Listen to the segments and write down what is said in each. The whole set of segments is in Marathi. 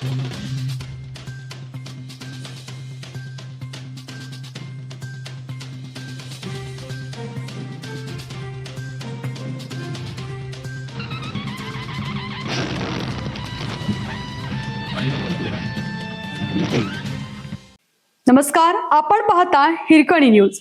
नमस्कार, आपण पाहता हिरकणी न्यूज.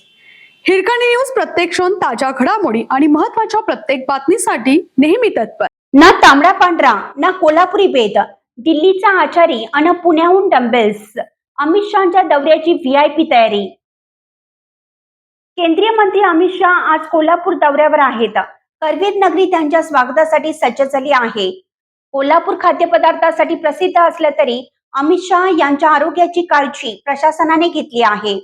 हिरकणी न्यूज प्रत्येक क्षण ताज्या घडामोडी आणि महत्त्वाच्या प्रत्येक बातमीसाठी नेहमी तत्पर. ना तांबडा पांढरा ना कोल्हापुरी बेद, दिल्लीचा आचारी आणि पुण्याहून डंबेल्स. अमित शहाच्या दौऱ्याची व्हीआयपी तयारी. केंद्रीय मंत्री अमित शहा आज कोल्हापूर दौऱ्यावर आहेत. करवीर नगरी त्यांच्या स्वागतासाठी सज्ज झाली आहे. कोल्हापूर खाद्यपदार्थासाठी प्रसिद्ध असलं तरी अमित शहा यांच्या आरोग्याची काळजी प्रशासनाने घेतली आहे.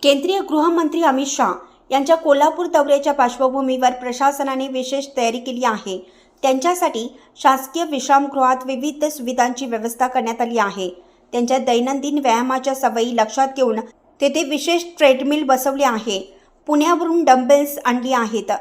केंद्रीय गृहमंत्री अमित शहा यांच्या कोल्हापूर दौऱ्याच्या पार्श्वभूमीवर प्रशासनाने विशेष तयारी केली आहे. त्यांच्यासाठी शासकीय विश्रामगृहात विविध सुविधांची व्यवस्था करण्यात आली आहे. त्यांच्या दैनंदिन व्यायामाच्या सवयी लक्षात घेऊन तेथे विशेष ट्रेडमिल बसवले आहे. पुण्यावरून डंबेल्स आणली आहेत.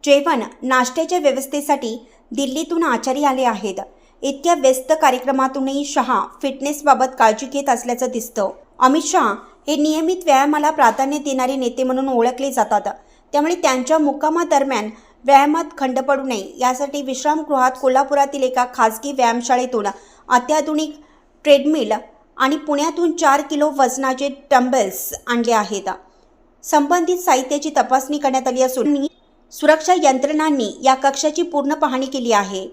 जेवण नाश्त्याच्या व्यवस्थेसाठी दिल्लीतून आचारी आले आहेत. इतक्या व्यस्त कार्यक्रमातूनही शहा फिटनेसबाबत काळजी घेत असल्याचं दिसतं. अमित शहा हे नियमित व्यायामाला प्राधान्य देणारे नेते म्हणून ओळखले जातात. त्यामुळे त्यांच्या मुक्कामादरम्यान व्यायामात खंड पडू नये यासाठी विश्रामगृहात कोल्हापुरातील एका खासगी व्यायामशाळेतून अत्याधुनिक ट्रेडमिल आणि पुण्यातून 4 किलो वजनाचे डंबेल्स आणले आहेत. संबंधित साहित्याची तपासणी करण्यात आली असून सुरक्षा यंत्रणांनी या कक्षाची पूर्ण पाहणी केली आहे.